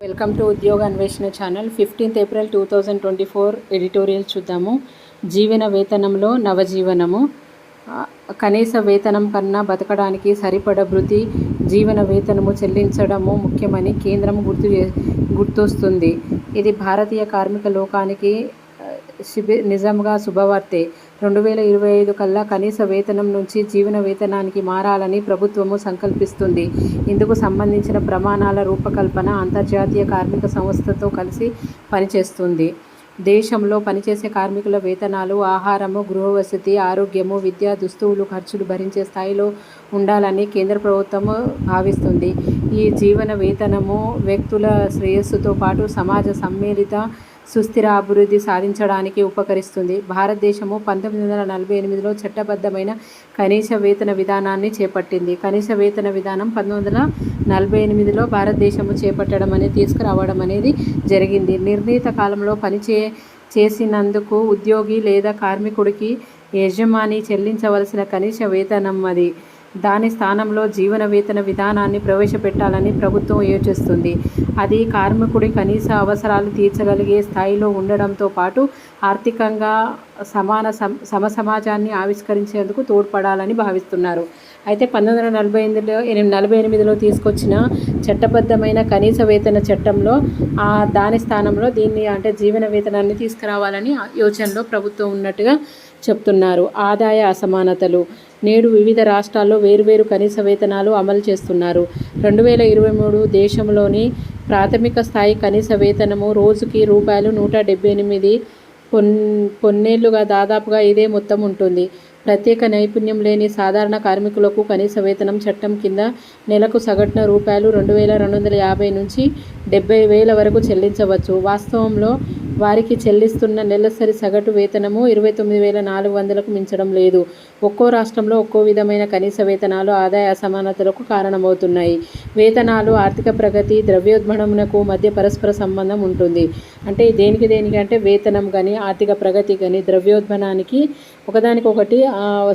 Welcome to ఉద్యోగ అన్వేషణ channel. 15th April 2024 editorial చూద్దాము. జీవన వేతనంలో నవజీవనము. కనీస వేతనం కన్నా బతకడానికి సరిపడ భృతి జీవన వేతనము చెల్లించడము ముఖ్యమని కేంద్రం గుర్తొస్తుంది. ఇది భారతీయ కార్మిక లోకానికి నిజంగా శుభవార్తే. 2025 కల్లా కనీస వేతనం నుంచి జీవన వేతనానికి మారాలని ప్రభుత్వము సంకల్పిస్తుంది. ఇందుకు సంబంధించిన ప్రమాణాల రూపకల్పన అంతర్జాతీయ కార్మిక సంస్థతో కలిసి పనిచేస్తుంది. దేశంలో పనిచేసే కార్మికుల వేతనాలు ఆహారము, గృహవసతి, ఆరోగ్యము, విద్య, దుస్తువులు ఖర్చులు భరించే స్థాయిలో ఉండాలని కేంద్ర ప్రభుత్వము భావిస్తుంది. ఈ జీవన వేతనము వ్యక్తుల శ్రేయస్సుతో పాటు సమాజ సమ్మిళిత సుస్థిర అభివృద్ధి సాధించడానికి ఉపకరిస్తుంది. భారతదేశము 1948లో చట్టబద్ధమైన కనీస వేతన విధానాన్ని చేపట్టింది. కనీస వేతన విధానం 1948లో భారతదేశము చేపట్టడం అనేది తీసుకురావడం అనేది జరిగింది. నిర్ణీత కాలంలో చేసినందుకు ఉద్యోగి లేదా కార్మికుడికి యజమాని చెల్లించవలసిన కనీస వేతనం అది. దాని స్థానంలో జీవన వేతన విధానాన్ని ప్రవేశపెట్టాలని ప్రభుత్వం యోచిస్తుంది. అది కార్మికుడి కనీస అవసరాలు తీర్చగలిగే స్థాయిలో ఉండడంతో పాటు ఆర్థికంగా సమాజాన్ని ఆవిష్కరించేందుకు తోడ్పడాలని భావిస్తున్నారు. అయితే 1948లో తీసుకొచ్చిన చట్టబద్ధమైన కనీస వేతన చట్టంలో దాని స్థానంలో దీన్ని అంటే జీవన వేతనాన్ని తీసుకురావాలని యోచనలో ప్రభుత్వం ఉన్నట్టుగా చెప్తున్నారు. ఆదాయ అసమానతలు. నేడు వివిధ రాష్ట్రాల్లో వేరువేరు కనీస వేతనాలు అమలు చేస్తున్నారు. 2023 దేశంలోని ప్రాథమిక స్థాయి కనీస వేతనము రోజుకి ₹178. కొన్నేళ్లుగా దాదాపుగా ఇదే మొత్తం ఉంటుంది. ప్రత్యేక నైపుణ్యం లేని సాధారణ కార్మికులకు కనీస వేతనం చట్టం కింద నెలకు సగటున ₹2,250 నుంచి ₹70,000 వరకు చెల్లించవచ్చు. వాస్తవంలో వారికి చెల్లిస్తున్న నెలసరి సగటు వేతనము 29,400కు మించడం లేదు. ఒక్కో రాష్ట్రంలో ఒక్కో విధమైన కనీస వేతనాలు ఆదాయ అసమానతలకు కారణమవుతున్నాయి. వేతనాలు, ఆర్థిక ప్రగతి, ద్రవ్యోల్బణమునకు మధ్య పరస్పర సంబంధం ఉంటుంది. అంటే దేనికి అంటే వేతనం కానీ, ఆర్థిక ప్రగతి కానీ, ద్రవ్యోల్బణానికి ఒకదానికొకటి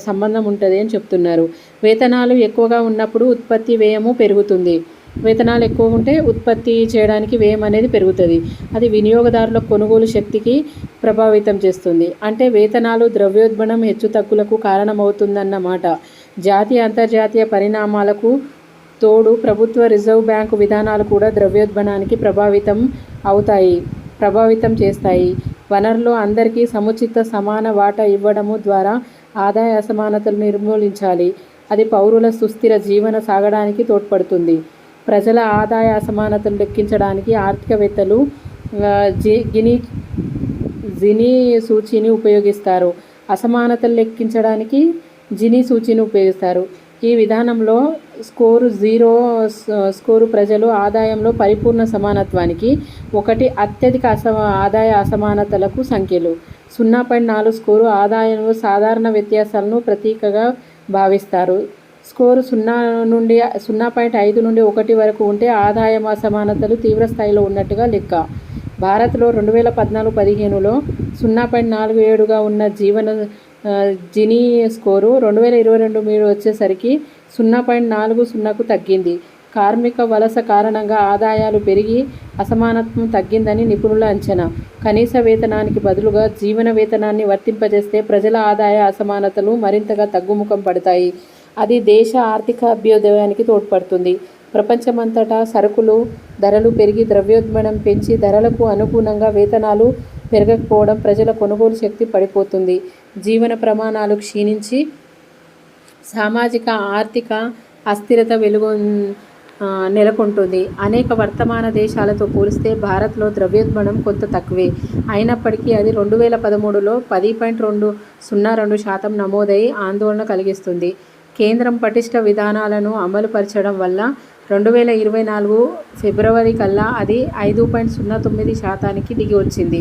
సంబంధం ఉంటుంది అని చెప్తున్నారు. వేతనాలు ఎక్కువగా ఉన్నప్పుడు ఉత్పత్తి వ్యయము పెరుగుతుంది. వేతనాలు ఎక్కువ ఉంటే ఉత్పత్తి చేయడానికి వ్యయం అనేది పెరుగుతుంది. అది వినియోగదారుల కొనుగోలు శక్తికి ప్రభావితం చేస్తుంది. అంటే వేతనాలు ద్రవ్యోల్బణం హెచ్చుతగ్గులకు కారణమవుతుందన్నమాట. జాతీయ అంతర్జాతీయ పరిణామాలకు తోడు ప్రభుత్వ రిజర్వ్ బ్యాంకు విధానాలు కూడా ద్రవ్యోల్బణానికి ప్రభావితం చేస్తాయి. వనరులు అందరికీ సముచిత సమాన వాటా ఇవ్వడము ద్వారా ఆదాయ అసమానతలు నిర్మూలించాలి. అది పౌరుల సుస్థిర జీవన సాగడానికి తోడ్పడుతుంది. ప్రజల ఆదాయ అసమానతలు లెక్కించడానికి ఆర్థికవేత్తలు జినీ సూచీని ఉపయోగిస్తారు. అసమానతలు లెక్కించడానికి జినీ సూచీని ఉపయోగిస్తారు. ఈ విధానంలో స్కోరు 0 స్కోరు ప్రజలు ఆదాయంలో పరిపూర్ణ సమానత్వానికి, 1 అత్యధిక ఆదాయ అసమానతలకు సంఖ్యలు. 0.4 స్కోరు ఆదాయంలో సాధారణ వ్యత్యాసాలను ప్రతీకగా భావిస్తారు. స్కోరు 0.5 నుండి 1 వరకు ఉంటే ఆదాయ అసమానతలు తీవ్ర స్థాయిలో ఉన్నట్టుగా లెక్క. భారత్లో 2014-15లో 0.47గా ఉన్న జినీ స్కోరు 2022 వచ్చేసరికి 0.40కు తగ్గింది. కార్మిక వలస కారణంగా ఆదాయాలు పెరిగి అసమానత్వం తగ్గిందని నిపుణుల అంచనా. కనీస వేతనానికి బదులుగా జీవన వేతనాన్ని వర్తింపజేస్తే ప్రజల ఆదాయ అసమానతలు మరింతగా తగ్గుముఖం పడతాయి. అది దేశ ఆర్థిక అభ్యుదయానికి తోడ్పడుతుంది. ప్రపంచమంతటా సరుకులు ధరలు పెరిగి ద్రవ్యోల్బణం పెంచి ధరలకు అనుగుణంగా వేతనాలు పెరగకపోవడం ప్రజల కొనుగోలు శక్తి పడిపోతుంది. జీవన ప్రమాణాలు క్షీణించి సామాజిక ఆర్థిక అస్థిరత నెలకొంటుంది. అనేక వర్తమాన దేశాలతో పోలిస్తే భారత్లో ద్రవ్యోల్బణం కొంత తక్కువే. అయినప్పటికీ అది 2013లో 10.202% నమోదై ఆందోళన కలిగిస్తుంది. కేంద్రం పటిష్ట విధానాలను అమలు పరచడం వల్ల 2024 ఫిబ్రవరి కల్లా అది 5.09%కి దిగి వచ్చింది.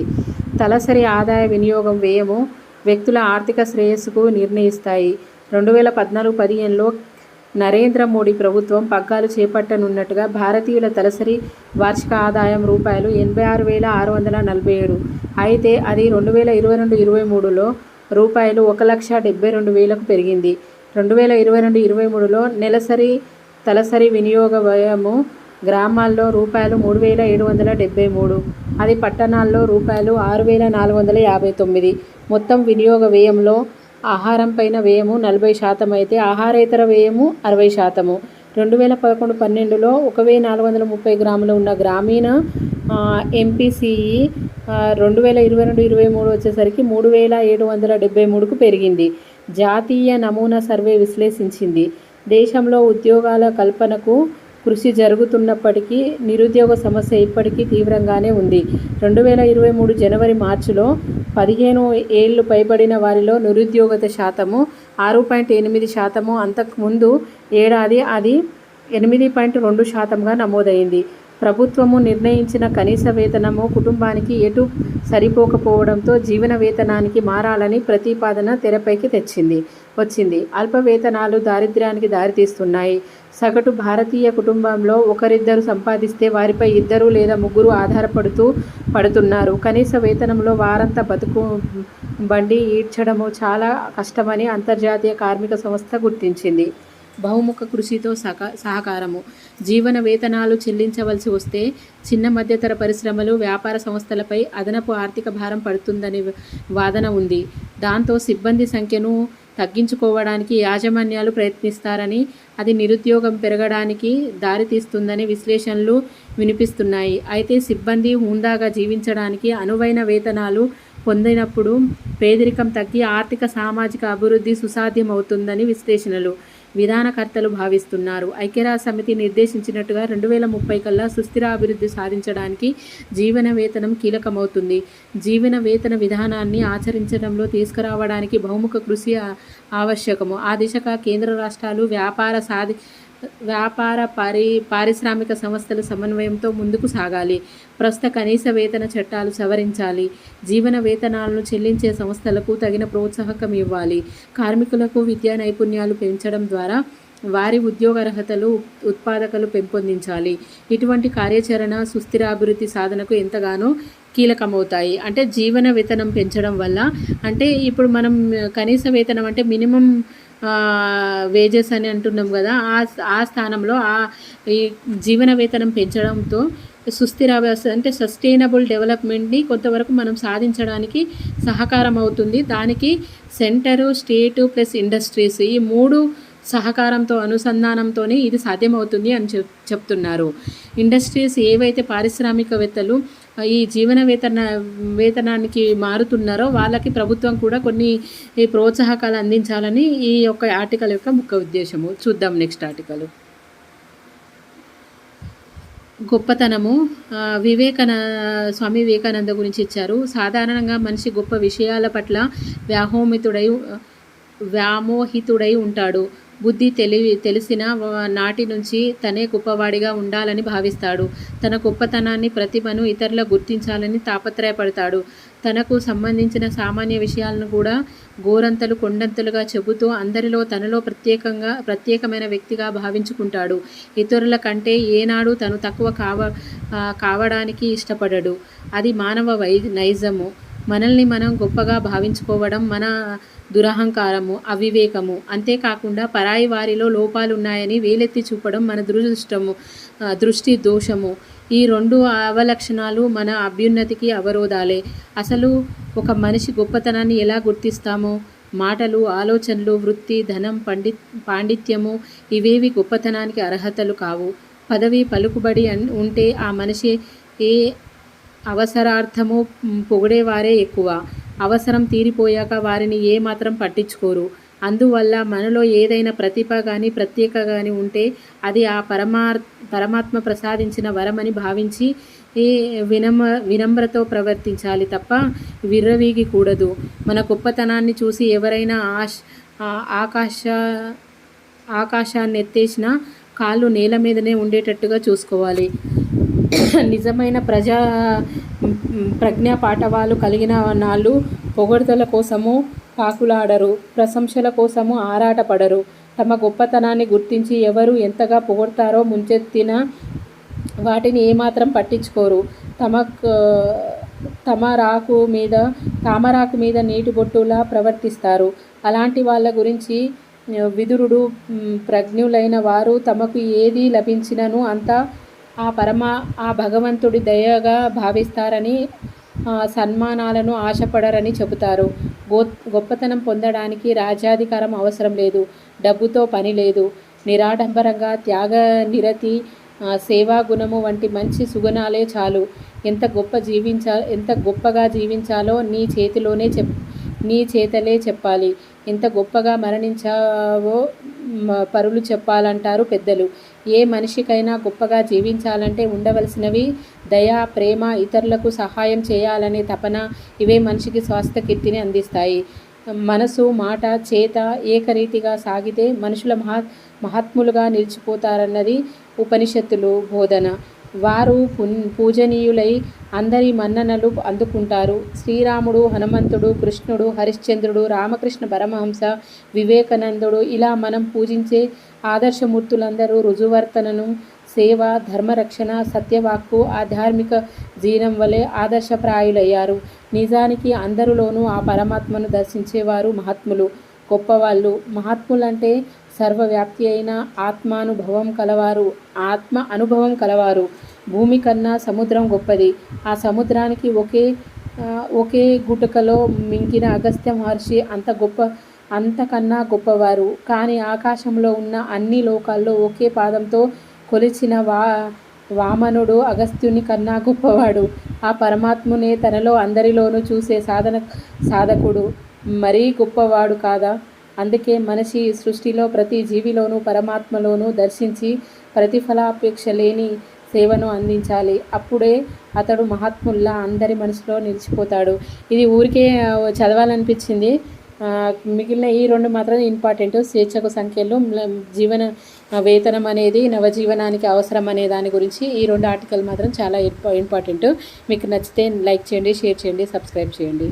తలసరి ఆదాయ వినియోగం వ్యయము వ్యక్తుల ఆర్థిక శ్రేయస్సుకు నిర్ణయిస్తాయి. 2014-15లో నరేంద్ర మోడీ ప్రభుత్వం పగ్గాలు చేపట్టనున్నట్టుగా భారతీయుల తలసరి వార్షిక ఆదాయం ₹86,647. అయితే అది 2022-23లో ₹1,72,000కు పెరిగింది. 2022-23లో నెలసరి తలసరి వినియోగ వ్యయము గ్రామాల్లో రూపాయలు 3,773, అది పట్టణాల్లో రూపాయలు 6,459. మొత్తం వినియోగ వ్యయంలో ఆహారంపైన వ్యయము 40% అయితే ఆహారేతర వ్యయము 60%. 2011-12లో 1,430 గ్రాములు ఉన్న గ్రామీణ ఎంపీసీఈ 2022-23 వచ్చేసరికి 3,773కు పెరిగింది. జాతీయ నమూనా సర్వే విశ్లేషించింది. దేశంలో ఉద్యోగాల కల్పనకు కృషి జరుగుతున్నప్పటికీ నిరుద్యోగ సమస్య ఇప్పటికీ తీవ్రంగానే ఉంది. 2023 జనవరి-మార్చిలో 15 ఏళ్లు పైబడిన వారిలో నిరుద్యోగత శాతము 6.8%. అంతకుముందు ఏడాది అది 8.2%గా నమోదైంది. ప్రభుత్వము నిర్ణయించిన కనీస వేతనము కుటుంబానికి ఎటు సరిపోకపోవడంతో జీవన వేతనానికి మారాలని ప్రతిపాదన తెరపైకి వచ్చింది. అల్ప వేతనాలు దారిద్ర్యానికి దారితీస్తున్నాయి. సగటు భారతీయ కుటుంబంలో ఒకరిద్దరు సంపాదిస్తే వారిపై 2 లేదా 3 ఆధారపడుతున్నారు. కనీస వేతనంలో వారంతా బతుకు బండి ఈడ్చడము చాలా కష్టమని అంతర్జాతీయ కార్మిక సంస్థ గుర్తించింది. బహుముఖ కృషితో సహకారము. జీవన వేతనాలు చెల్లించవలసి వస్తే చిన్న మధ్యతర పరిశ్రమలు, వ్యాపార సంస్థలపై అదనపు ఆర్థిక భారం పడుతుందని వాదన ఉంది. దాంతో సిబ్బంది సంఖ్యను తగ్గించుకోవడానికి యాజమాన్యాలు ప్రయత్నిస్తారని, అది నిరుద్యోగం పెరగడానికి దారితీస్తుందని విశ్లేషణలు వినిపిస్తున్నాయి. అయితే సిబ్బంది హుందాగా జీవించడానికి అనువైన వేతనాలు పొందినప్పుడు పేదరికం తగ్గి ఆర్థిక సామాజిక అభివృద్ధి సుసాధ్యమవుతుందని విధానకర్తలు భావిస్తున్నారు. ఐక్యరాజ్యసమితి నిర్దేశించినట్టుగా 2030 కల్లా సుస్థిర అభివృద్ధి సాధించడానికి జీవన వేతనం కీలకమవుతుంది. జీవన వేతన విధానాన్ని ఆచరించడంలో తీసుకురావడానికి బహుముఖ కృషి ఆవశ్యకము. ఆ దిశగా కేంద్ర రాష్ట్రాలు, పారిశ్రామిక సంస్థల సమన్వయంతో ముందుకు సాగాలి. ప్రస్తుత కనీస వేతన చట్టాలు సవరించాలి. జీవన వేతనాలను చెల్లించే సంస్థలకు తగిన ప్రోత్సాహకం ఇవ్వాలి. కార్మికులకు విద్యా నైపుణ్యాలు పెంచడం ద్వారా వారి ఉద్యోగార్హతలు, ఉత్పాదకలు పెంపొందించాలి. ఇటువంటి కార్యాచరణ సుస్థిర అభివృద్ధి సాధనకు ఎంతగానో కీలకమవుతాయి. అంటే జీవన వేతనం పెంచడం వల్ల, అంటే ఇప్పుడు మనం కనీస వేతనం అంటే మినిమం వేజెస్ అని అంటున్నాం కదా, ఆ స్థానంలో ఈ జీవన వేతనం పెంచడంతో సుస్థిర అంటే సస్టైనబుల్ డెవలప్మెంట్ని కొంతవరకు మనం సాధించడానికి సహకారం అవుతుంది. దానికి సెంటరు, స్టేటు ప్లస్ ఇండస్ట్రీస్ ఈ 3 సహకారంతో, అనుసంధానంతోనే ఇది సాధ్యమవుతుంది అని చెప్తున్నారు. ఇండస్ట్రీస్ ఏవైతే పారిశ్రామికవేత్తలు ఈ జీవన వేతనానికి మారుతున్నారో వాళ్ళకి ప్రభుత్వం కూడా కొన్ని ప్రోత్సాహకాలు అందించాలని ఈ యొక్క ఆర్టికల్ యొక్క ముఖ్య ఉద్దేశము. చూద్దాం నెక్స్ట్ ఆర్టికల్. గొప్పతనము. స్వామి వివేకానంద గురించి ఇచ్చారు. సాధారణంగా మనిషి గొప్ప విషయాల పట్ల వ్యామోహితుడై ఉంటాడు. బుద్ధి తెలిసిన నాటి నుంచి తనే గొప్పవాడిగా ఉండాలని భావిస్తాడు. తన గొప్పతనాన్ని, ప్రతిభను ఇతరుల గుర్తించాలని తాపత్రయపడతాడు. తనకు సంబంధించిన సామాన్య విషయాలను కూడా గోరంతలు కొండంతలుగా చెబుతూ అందరిలో తనలో ప్రత్యేకమైన వ్యక్తిగా భావించుకుంటాడు. ఇతరుల కంటే ఏనాడు తను తక్కువ కావడానికి ఇష్టపడడు. అది మానవ నైజము. మనల్ని మనం గొప్పగా భావించుకోవడం మన దురహంకారము, అవివేకము. అంతేకాకుండా పరాయి వారిలో లోపాలున్నాయని వేలెత్తి చూపడం మన దృష్టి దోషము. ఈ 2 అవలక్షణాలు మన అభ్యున్నతికి అవరోధాలే. అసలు ఒక మనిషి గొప్పతనాన్ని ఎలా గుర్తిస్తామో? మాటలు, ఆలోచనలు, వృత్తి, ధనం, పాండిత్యము ఇవేవి గొప్పతనానికి అర్హతలు కావు. పదవి, పలుకుబడి ఉంటే ఆ మనిషి ఏ అవసరార్థము పొగిడేవారే ఎక్కువ. అవసరం తీరిపోయాక వారిని ఏమాత్రం పట్టించుకోరు. అందువల్ల మనలో ఏదైనా ప్రతిభ కానీ, ప్రత్యేక కానీ ఉంటే అది ఆ పరమాత్మ ప్రసాదించిన వరమని భావించి వినమ్రతో ప్రవర్తించాలి తప్ప విర్రవీగకూడదు. మన గొప్పతనాన్ని చూసి ఎవరైనా ఆకాశాన్నెత్తేసిన కాళ్ళు నేల మీదనే ఉండేటట్టుగా చూసుకోవాలి. నిజమైన ప్రజ్ఞా పాఠవాలు కలిగిన నాళ్ళు పొగడ్తల కోసము పాకులాడరు, ప్రశంసల కోసము ఆరాటపడరు. తమ గొప్పతనాన్ని గుర్తించి ఎవరు ఎంతగా పొగడ్తారో ముంచెత్తిన వాటిని ఏమాత్రం పట్టించుకోరు. తామరాకు మీద నీటి బొట్టులా ప్రవర్తిస్తారు. అలాంటి వాళ్ళ గురించి విదురుడు, ప్రజ్ఞులైన వారు తమకు ఏది లభించినను అంతా ఆ భగవంతుడి దయగా భావిస్తారని, సన్మానాలను ఆశపడరని చెబుతారు. గొప్పతనం పొందడానికి రాజ్యాధికారం అవసరం లేదు, డబ్బుతో పని లేదు. నిరాడంబరంగా త్యాగనిరతి, సేవాగుణము వంటి మంచి సుగుణాలే చాలు. ఎంత గొప్పగా జీవించాలో నీ చేతలే చెప్పాలి. ఎంత గొప్పగా మరణించావో పరులు చెప్పాలంటారు పెద్దలు. ఏ మనిషికైనా గొప్పగా జీవించాలంటే ఉండవలసినవి దయ, ప్రేమ, ఇతరులకు సహాయం చేయాలనే తపన. ఇవే మనిషికి స్వాస్థ్య కీర్తిని అందిస్తాయి. మనసు, మాట, చేత ఏకరీతిగా సాగితే మనుషుల మహాత్ములుగా నిలిచిపోతారన్నది ఉపనిషత్తులు బోధన. వారు పూజనీయులై అందరి మన్ననలు అందుకుంటారు. శ్రీరాముడు, హనుమంతుడు, కృష్ణుడు, హరిశ్చంద్రుడు, రామకృష్ణ పరమహంస, వివేకానందుడు ఇలా మనం పూజించే ఆదర్శమూర్తులందరూ రుజువర్తనను, సేవ, ధర్మరక్షణ, సత్యవాక్కు, ఆధ్యాత్మిక జీవనం వలె ఆదర్శప్రాయులయ్యారు. నిజానికి అందరిలోనూ ఆ పరమాత్మను దర్శించేవారు మహాత్ములు, గొప్పవాళ్ళు. మహాత్ములంటే సర్వవ్యాప్తి అయిన ఆత్మ అనుభవం కలవారు. భూమి కన్నా సముద్రం గొప్పది. ఆ సముద్రానికి ఒకే గుటకలో మింగిన అగస్త్య మహర్షి అంతకన్నా గొప్పవారు. కానీ ఆకాశంలో ఉన్న అన్ని లోకాల్లో ఒకే పాదంతో కొలిచిన వామనుడు అగస్త్యుని కన్నా గొప్పవాడు. ఆ పరమాత్మునే తనలో అందరిలోనూ చూసే సాధకుడు మరీ గొప్పవాడు కాదా? అందుకే మనిషి సృష్టిలో ప్రతి జీవిలోనూ పరమాత్మలోనూ దర్శించి ప్రతిఫలాపేక్ష లేని సేవను అందించాలి. అప్పుడే అతడు మహాత్ముల్లా అందరి మనసులో నిలిచిపోతాడు. ఇది ఊరికే చదవాలనిపించింది. మిగిలిన ఈ 2 మాత్రం ఇంపార్టెంట్. స్వేచ్ఛకు సంఖ్యలు, జీవన వేతనం అనేది నవజీవనానికి అవసరం అనే దాని గురించి ఈ 2 ఆర్టికల్ మాత్రం చాలా ఇంపార్టెంట్. మీకు నచ్చితే లైక్ చేయండి, షేర్ చేయండి, సబ్స్క్రైబ్ చేయండి.